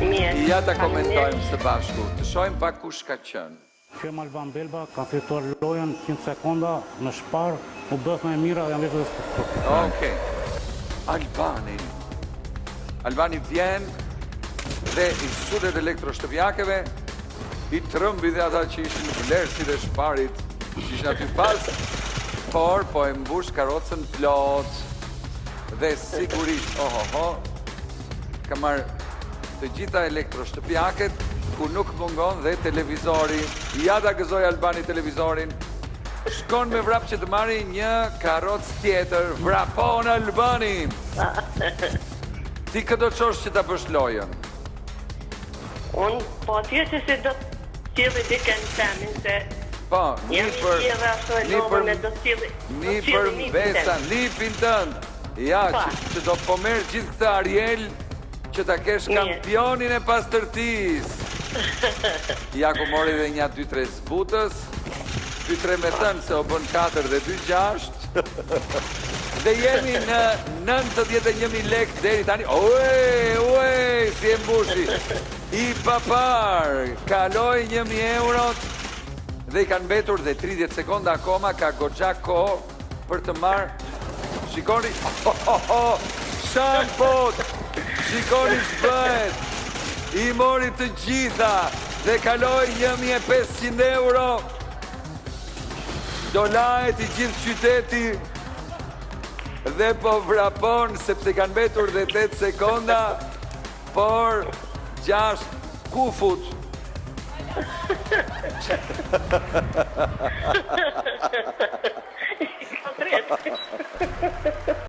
Mirë. Ja ta komentojmë së bashku. Të shohim pak kush ka qenë. Qem Alban Belba ka fituar lojën 100 sekonda në shpar, u bëth më e mira dhe janë vetë. Okej. Albani vjen dhe i sudet elektroshtëpiakeve, i trëmbi dhe ata që ishin në vlerësit e shparit, që ishin aty pas, por po e mbush karocën plot dhe sigurisht, ka marrë të gjitha elektroshtëpiaket, ku nuk mungon dhe televizori. Ja ta gëzoj Albani televizorin. Shkon me vrap që të marri një karocë tjetër. Vrapon Albani! Ti këtë do të qosh që ta bësh lojën? Unë po tjetë se do të tjilë dikën temin, se Një për mbesa, nipin tënd. Ja, që do po merë gjithë këtë Ariel, që ta kesh kampionin e pastërtis. Ja ku mori dhe një 2-3 zbutës, 2-3 me tënë se o bën 4 dhe 2-6. Dhe jemi në 91.000 lek deri tani. Ue, si e mbushi. I papar, kaloj 1.000 eurot dhe i kanë betur dhe 30 sekonda akoma, ka goxha kohë për të marrë. Shikoni, shampot, shikoni shbët, i mori të gjitha dhe kaloi 1.500 euro. Do lahet i gjithë qyteti dhe po vrapon, sepse kanë betur dhe 8 sekonda, por 6 kufut.